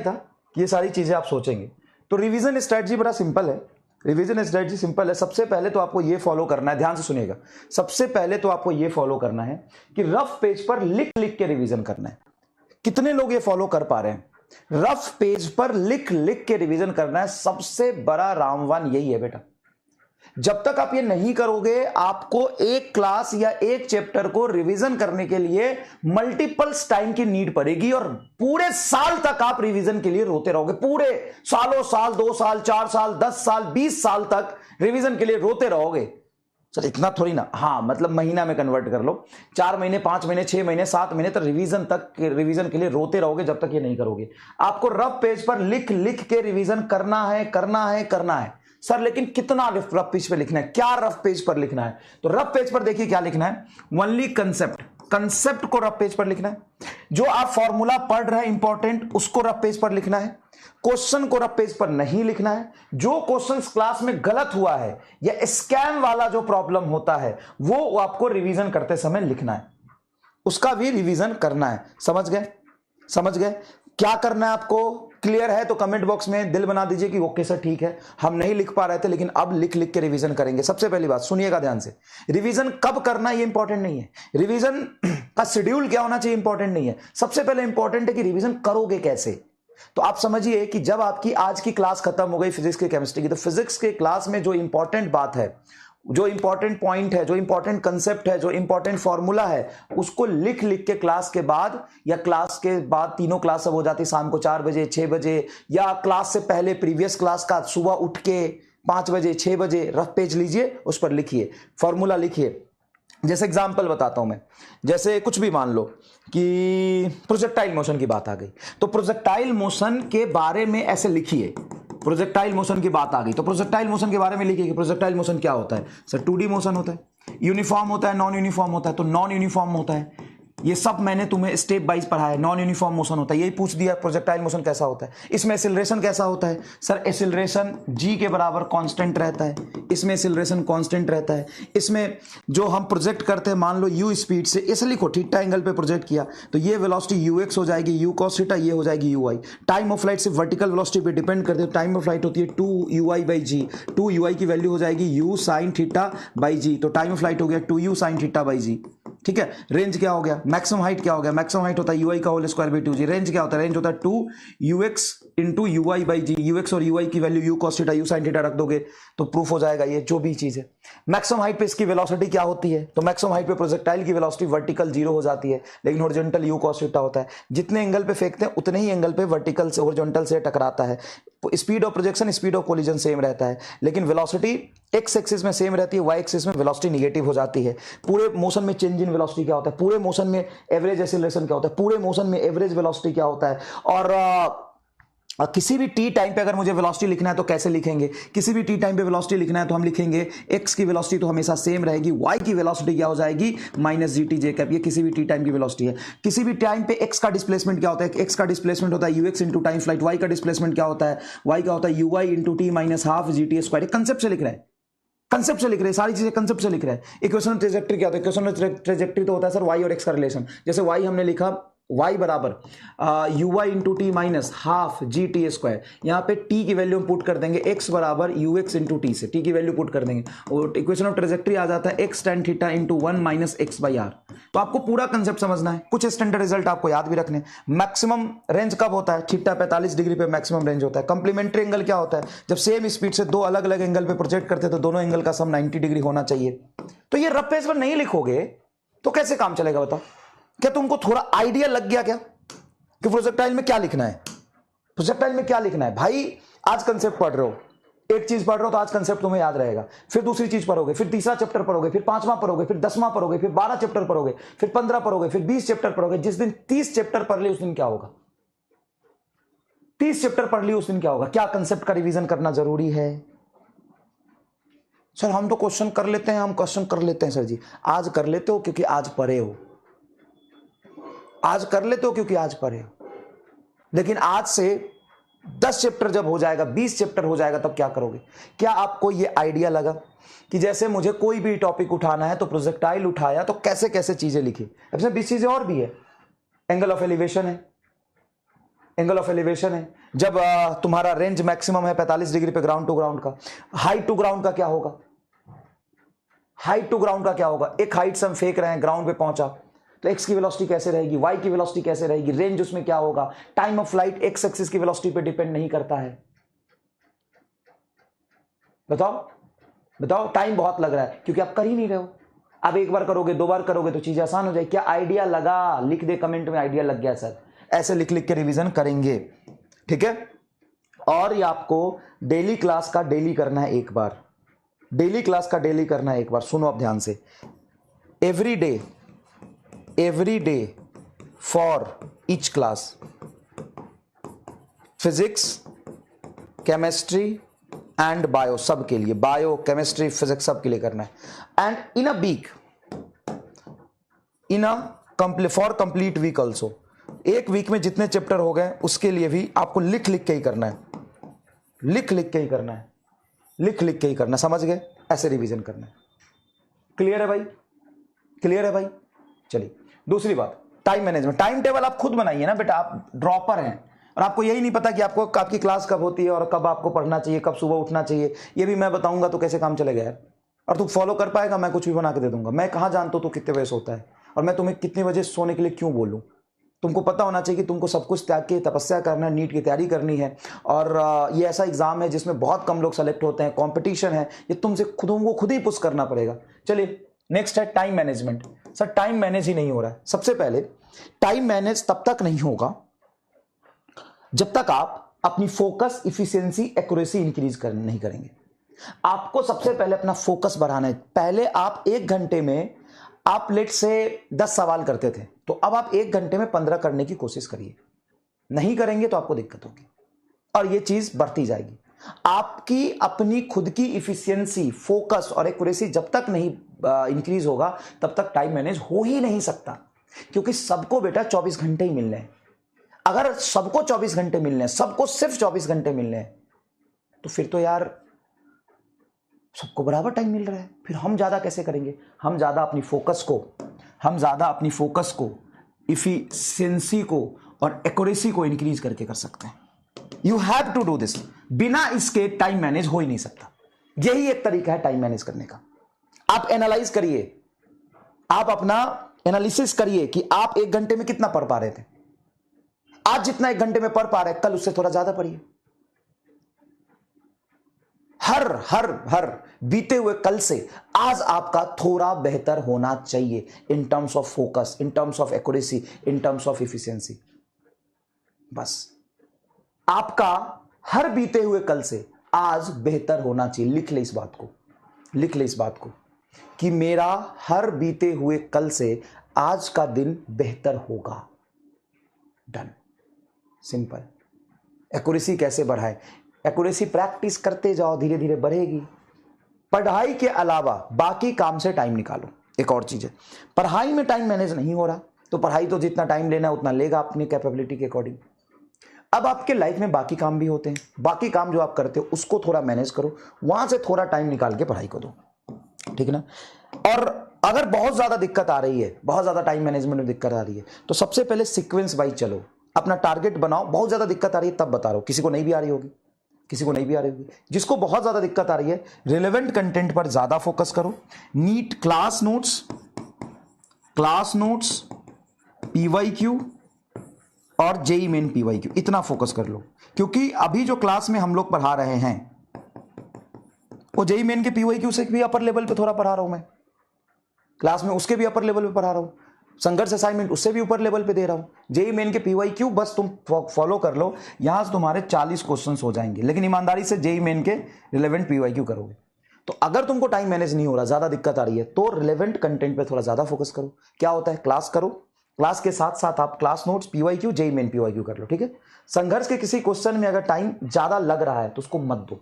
था कि ये सारी चीजें आप सोचेंगे। तो रिवीजन स्ट्रेटजी बड़ा सिंपल है, रिवीजन स्ट्रेटजी सिंपल है। सबसे पहले तो आपको ये फॉलो करना है, ध्यान से सुनिएगा, सबसे पहले तो आपको ये फॉलो करना है कि रफ पेज पर लिख लिख के रिवीजन करना है। कितने लोग ये फॉलो कर पा रहे हैं? रफ पेज पर लिख लिख के रिवीजन करना है, सबसे बड़ा रामबाण यही है बेटा। जब तक आप ये नहीं करोगे, आपको एक क्लास या एक चैप्टर को रिवीजन करने के लिए मल्टीपल्स टाइम की नीड पड़ेगी और पूरे साल तक आप रिवीजन के लिए रोते रहोगे। पूरे सालों साल, 2 साल, 4 साल, 10 साल, 20 साल तक रिवीजन के लिए रोते रहोगे। सर इतना थोड़ी ना, हाँ मतलब महीना में कन्वर्ट कर लो, 4 महीने, 5 महीने, 6 महीने, 7 महीने तक रिवीजन के लिए रोते रहोगे जब तक ये नहीं करोगे। आपको रफ पेज पर लिख लिख के रिवीजन करना है, करना है, करना है। सर लेकिन कितना रफ पेज पर लिखना है, क्या रफ पेज पर लिखना है? तो रफ पेज पर देखिए क्या लिखना है, ओनली कंसेप्ट, कंसेप्ट को रफ पेज पर लिखना है। जो आप फॉर्मूला पढ़ रहे हैं इंपॉर्टेंट, उसको रफ पेज पर लिखना है। क्वेश्चन को रफ पेज पर नहीं लिखना है। जो क्वेश्चन क्लास में गलत हुआ है या स्कैम वाला जो प्रॉब्लम होता है वो आपको रिवीजन करते समय लिखना है, उसका भी रिवीजन करना है। समझ गए? समझ गए क्या करना है आपको? क्लियर है तो कमेंट बॉक्स में दिल बना दीजिए कि ओके सर ठीक है, हम नहीं लिख पा रहे थे लेकिन अब लिख लिख के रिवीजन करेंगे। सबसे पहली बात सुनिएगा ध्यान से, रिवीजन कब करना है ये इंपॉर्टेंट नहीं है, रिवीजन का शेड्यूल क्या होना चाहिए इंपॉर्टेंट नहीं है। सबसे पहले इंपॉर्टेंट है कि रिवीजन करोगे कैसे। तो आप समझिए कि जब आपकी आज की क्लास खत्म हो गई फिजिक्स की, केमिस्ट्री की, तो फिजिक्स के क्लास में जो इंपॉर्टेंट बात है, जो इंपॉर्टेंट पॉइंट है, जो इंपॉर्टेंट कंसेप्ट है, जो इंपॉर्टेंट फॉर्मूला है, उसको लिख लिख के क्लास के बाद या क्लास के बाद, तीनों क्लास सब हो जाती शाम को 4 बजे, 6 बजे, या क्लास से पहले प्रीवियस क्लास का सुबह उठ के 5 बजे, 6 बजे रफ पेज लीजिए, उस पर लिखिए, फॉर्मूला लिखिए। जैसे एग्जाम्पल बताता हूं मैं, जैसे कुछ भी मान लो कि प्रोजेक्टाइल मोशन की बात आ गई, तो प्रोजेक्टाइल मोशन के बारे में ऐसे लिखिए। प्रोजेक्टाइल मोशन की बात आ गई तो प्रोजेक्टाइल मोशन के बारे में लिखिए कि प्रोजेक्टाइल मोशन क्या होता है। सर 2D मोशन होता है, यूनिफॉर्म होता है, नॉन यूनिफॉर्म होता है। तो नॉन यूनिफॉर्म होता है, ये सब मैंने तुम्हें स्टेप वाइज पढ़ाया है। नॉन यूनिफॉर्म मोशन होता है, यही पूछ दिया प्रोजेक्टाइल मोशन कैसा होता है। इसमें एक्सीलरेशन कैसा होता है? सर एक्सीलरेशन g के बराबर कांस्टेंट रहता है, इसमें एक्सीलरेशन कांस्टेंट रहता है। इसमें जो हम प्रोजेक्ट करते हैं, मान लो u स्पीड से, ऐसे लिखो थीटा एंगल पे प्रोजेक्ट किया तो ये वेलोसिटी ux हो जाएगी, u cos थीटा, ये हो जाएगी ui। टाइम ऑफ फ्लाइट से वर्टिकल वेलोसिटी पे डिपेंड करते हैं, टाइम ऑफ फ्लाइट होती है 2ui/g, 2ui की वैल्यू हो जाएगी u sin थीटा बाई जी, तो टाइम ऑफ फ्लाइट हो गया 2u sin थीटा बाई जी। ठीक है, रेंज क्या हो गया, मैक्सिमम हाइट क्या हो गया, मैक्सिमम हाइट होता है ui का whole square by 2g। Range क्या होता है, रेंज होता है 2ux into ui by g, ux और ui की value u cos theta u sin theta रख दोगे तो प्रूफ हो जाएगा ये जो भी चीज है। मैक्सिमम हाइट पे इसकी वेलोसिटी क्या होती है, तो मैक्सिमम हाइट पे प्रोजेक्टाइल की वेलोसिटी वर्टिकल 0 हो जाती है, लेकिन हॉरिजॉन्टल u cos थीटा होता है। जितने एंगल पे फेंकते हैं उतने ही एंगल पे वर्टिकल से, हॉरिजॉन्टल से टकराता है। Speed of projection, speed of collision same रहता है, लेकिन वेलोसिटी एक्स एक्सिस में सेम रहती है, वाई एक्सिस में वेलोसिटी नेगेटिव हो जाती है। पूरे मोशन में चेंज इन वेलोसिटी क्या होता है, पूरे मोशन में एवरेज एक्सीलरेशन क्या होता है, पूरे मोशन में एवरेज वेलोसिटी क्या होता है। और किसी भी टी टाइम पे अगर मुझे वेलोसिटी लिखना है तो कैसे लिखेंगे, किसी भी टी टाइम पे वेलोसिटी लिखना है तो हम लिखेंगे एक्स की वेलोसिटी तो हमेशा सेम रहेगी, वाई की वेलोसिटी क्या हो जाएगी माइनस जी टी जे कैप। ये किसी भी टी टाइम की वेलोसिटी है। किसी भी टाइम पे एक्स का डिस्प्लेसमेंट क्या होता है, एक्स का डिस्प्लेसमेंट होता है u x into time flight, y का डिस्प्लेसमेंट क्या होता है, वाई का होता है u y into t minus half g t square. Concept से लिख रहे हैं, कंसेप्ट से लिख रहे हैं, सारी चीजें कंसेप्ट से लिख रहे हैं। इक्वेशन ट्रेजेक्टरी क्या होता है, इक्वेशन ट्रेजेक्टरी तो होता है सर वाई और एक्स का रिलेशन। जैसे वाई हमने लिखा y बराबर u y into t minus half g t square. यहाँ पे t की वैल्यू हम पुट कर देंगे x बराबर यू एक्स इंटू टी से, t की वैल्यू पुट कर देंगे और इक्वेशन ऑफ ट्रेजेक्टरी आ जाता है x tan theta into 1 minus x by R. तो आपको पूरा कंसेप्ट समझना है, कुछ स्टैंडर्ड रिजल्ट आपको याद भी रखने। मैक्सिमम रेंज कब होता है, थीटा 45 डिग्री पे मैक्सिमम रेंज होता है। कंप्लीमेंट्री एंगल क्या होता है, जब सेम स्पीड से दो अलग अलग एंगल पे प्रोजेक्ट करते हैं तो दोनों एंगल का सम 90 डिग्री होना चाहिए। तो ये रफ पेज पर नहीं लिखोगे तो कैसे काम चलेगा बताओ। क्या तुमको थोड़ा आइडिया लग गया क्या कि प्रोजेक्टाइल में क्या लिखना है, प्रोजेक्टाइल में क्या लिखना है? भाई आज कंसेप्ट पढ़ रहे हो, एक चीज पढ़ रहे हो तो आज कंसेप्ट तुम्हें याद रहेगा, फिर दूसरी चीज पढ़ोगे, फिर तीसरा चैप्टर पढ़ोगे, फिर 5वां पढ़ोगे, फिर 10वां पढ़ोगे, फिर 12 चैप्टर पढ़ोगे, फिर 15 पढ़ोगे, फिर 20 चैप्टर पढ़ोगे। जिस दिन 30 चैप्टर पढ़ लिए उस दिन क्या होगा, 30 चैप्टर पढ़ लिए उस दिन क्या होगा। क्या कंसेप्ट का रिवीजन करना जरूरी है? सर हम तो क्वेश्चन कर लेते हैं, हम क्वेश्चन कर लेते हैं। सर जी आज कर लेते हो क्योंकि आज पढ़े हो, आज कर लेते हो क्योंकि आज पढ़े हो, लेकिन आज से 10 चैप्टर जब हो जाएगा, 20 चैप्टर हो जाएगा, तब क्या करोगे? क्या आपको यह आइडिया लगा कि जैसे मुझे कोई भी टॉपिक उठाना है तो प्रोजेक्टाइल उठाया तो कैसे कैसे चीजें लिखी। अब 20 चीजें और भी है, एंगल ऑफ एलिवेशन है, एंगल ऑफ एलिवेशन है। जब तुम्हारा रेंज मैक्सिमम है 45 डिग्री पे ग्राउंड टू ग्राउंड का, हाइट टू ग्राउंड का क्या होगा? हाइट टू ग्राउंड का क्या होगा? एक हाइट से हम फेंक रहे हैं, ग्राउंड पे पहुंचा, तो एक्स की वेलोसिटी कैसे रहेगी, वाई की वेलोसिटी कैसे रहेगी, रेंज उसमें क्या होगा? Time of flight x axis की वेलोसिटी पे डिपेंड नहीं करता है। बताओ बताओ, टाइम बहुत लग रहा है क्योंकि आप कर ही नहीं रहे हो। अब एक बार करोगे, दो बार करोगे तो चीजें आसान हो जाएगी। क्या आइडिया लगा? लिख दे कमेंट में, आइडिया लग गया सर। ऐसे लिख लिख के रिवीजन करेंगे, ठीक है। और ये आपको डेली क्लास का डेली करना है एक बार, डेली क्लास का डेली करना है एक बार। सुनो अब ध्यान से, every day for each class, physics, chemistry and bio, सब के लिए, बायो केमिस्ट्री फिजिक्स सब के लिए करना है। And in a week, for complete week also, एक वीक में जितने चैप्टर हो गए उसके लिए भी आपको लिख लिख के ही करना है, लिख लिख के ही करना है, लिख लिख के ही करना, समझ गए? ऐसे रिवीजन करना है। क्लियर है भाई? क्लियर है भाई? चलिए दूसरी बात, टाइम मैनेजमेंट। टाइम टेबल आप खुद बनाइए ना बेटा, आप ड्रॉपर हैं और आपको यही नहीं पता कि आपको आपकी क्लास कब होती है और कब आपको पढ़ना चाहिए, कब सुबह उठना चाहिए। ये भी मैं बताऊंगा तो कैसे काम चलेगा यार? और तू फॉलो कर पाएगा? मैं कुछ भी बना के दे दूंगा। मैं कहां जानता हूं तू कितने बजे सोता है और मैं तुम्हें कितने बजे सोने के लिए क्यों बोलूं? तुमको पता होना चाहिए कि तुमको सब कुछ त्याग के तपस्या करना है, नीट की तैयारी करनी है। और ये ऐसा एग्जाम है जिसमें बहुत कम लोग सेलेक्ट होते हैं, कंपटीशन है, ये तुमको खुद ही पुश करना पड़ेगा। चलिए नेक्स्ट है time management. Sir time manage ही नहीं हो रहा है। सबसे पहले टाइम मैनेज तब तक नहीं होगा जब तक आप अपनी फोकस, इफिशियंसी, एक्यूरेसी इंक्रीज नहीं करेंगे। आपको सबसे पहले अपना फोकस बढ़ाना है। पहले आप एक घंटे में आप लेट से 10 सवाल करते थे, तो अब आप एक घंटे में 15 करने की कोशिश करिए। नहीं करेंगे तो आपको दिक्कत होगी और ये चीज बढ़ती जाएगी। आपकी अपनी खुद की इफिशियंसी, फोकस और एक्यूरेसी जब तक नहीं इंक्रीज होगा तब तक टाइम मैनेज हो ही नहीं सकता। क्योंकि सबको बेटा 24 घंटे ही मिलने हैं। अगर सबको 24 घंटे मिलने हैं, सबको सिर्फ 24 घंटे मिलने हैं, तो फिर तो यार सबको बराबर टाइम मिल रहा है, फिर हम ज्यादा कैसे करेंगे? हम ज्यादा अपनी फोकस को, इफिशियंसी को और एक्यूरेसी को इंक्रीज करके कर सकते हैं। You have to do this. बिना इसके टाइम मैनेज हो ही नहीं सकता। यही एक तरीका है टाइम मैनेज करने का। आप एनालाइज करिए, आप अपना एनालिसिस करिए कि आप एक घंटे में कितना पढ़ पा रहे थे। आज जितना एक घंटे में पढ़ पा रहे, कल उससे थोड़ा ज्यादा पढ़िए। हर बीते हुए कल से आज आपका थोड़ा बेहतर होना चाहिए in terms of focus, in terms of accuracy, in terms of efficiency. बस आपका हर बीते हुए कल से आज बेहतर होना चाहिए। लिख ले इस बात को, लिख ले इस बात को कि मेरा हर बीते हुए कल से आज का दिन बेहतर होगा। Done, simple. एक्यूरेसी कैसे बढ़ाएं? एक्यूरेसी प्रैक्टिस करते जाओ, धीरे धीरे बढ़ेगी। पढ़ाई के अलावा बाकी काम से टाइम निकालो। एक और चीज है, पढ़ाई में टाइम मैनेज नहीं हो रहा तो पढ़ाई तो जितना टाइम लेना है उतना लेगा अपनी कैपेबिलिटी के अकॉर्डिंग। अब आपके लाइफ में बाकी काम भी होते हैं, बाकी काम जो आप करते हो उसको थोड़ा मैनेज करो, वहां से थोड़ा टाइम निकाल के पढ़ाई को दो, ठीक है ना। और अगर बहुत ज्यादा दिक्कत आ रही है, बहुत ज्यादा टाइम मैनेजमेंट में दिक्कत आ रही है, तो सबसे पहले सीक्वेंस वाइज चलो, अपना टारगेट बनाओ। बहुत ज्यादा दिक्कत आ रही है तब बता रहा हूं, किसी को नहीं भी आ रही होगी, किसी को नहीं भी आ रही होगी। जिसको बहुत ज्यादा दिक्कत आ रही है, रिलेवेंट कंटेंट पर ज्यादा फोकस करो। नीट क्लास नोट्स, पीवाईक्यू और जेई मेन पीवाईक्यू, इतना फोकस कर लो। क्योंकि अभी जो क्लास में हम लोग पढ़ा रहे हैं वो जेई मेन के पीवाईक्यू से भी अपर लेवल पे थोड़ा पढ़ा रहा हूं मैं क्लास में, उसके भी अपर लेवल पे पढ़ा रहा हूं। संघर्ष असाइनमेंट उससे भी ऊपर लेवल पे दे रहा हूं। जेई मेन के पीवाईक्यू बस तुम फॉलो कर लो, यहां से तुम्हारे 40 क्वेश्चंस हो जाएंगे। लेकिन ईमानदारी से जेई मेन के रिलेवेंट पीवाईक्यू करोगे। तो अगर तुमको टाइम मैनेज नहीं हो रहा, ज्यादा दिक्कत आ रही है, तो रिलेवेंट कंटेंट पे थोड़ा ज्यादा फोकस करो। क्या होता है, क्लास करो, क्लास के साथ साथ आप class notes, PYQ, JEE Main PYQ कर लो, ठीक है। संघर्ष के किसी क्वेश्चन में अगर टाइम ज्यादा लग रहा है तो उसको मत दो।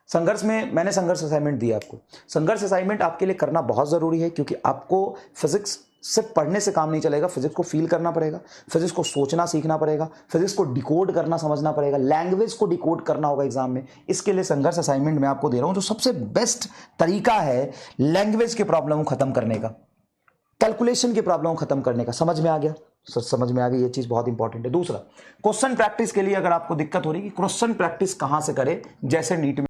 संघर्ष में मैंने संघर्ष असाइनमेंट दिया आपको। संघर्ष असाइनमेंट आपके लिए करना बहुत जरूरी है, क्योंकि आपको फिजिक्स सिर्फ पढ़ने से काम नहीं चलेगा, फिजिक्स को फील करना पड़ेगा, फिजिक्स को सोचना सीखना पड़ेगा, फिजिक्स को डिकोड करना समझना पड़ेगा, लैंग्वेज को डिकोड करना होगा एग्जाम में। इसके लिए संघर्ष असाइनमेंट मैं आपको दे रहा हूं, जो सबसे बेस्ट तरीका है लैंग्वेज के प्रॉब्लम को खत्म करने का, कैलकुलेशन की प्रॉब्लम को खत्म करने का। समझ में आ गया? समझ में आ गई, ये चीज बहुत इंपॉर्टेंट है। दूसरा, क्वेश्चन प्रैक्टिस के लिए अगर आपको दिक्कत हो रही है कि क्वेश्चन प्रैक्टिस कहां से करें, जैसे नीट में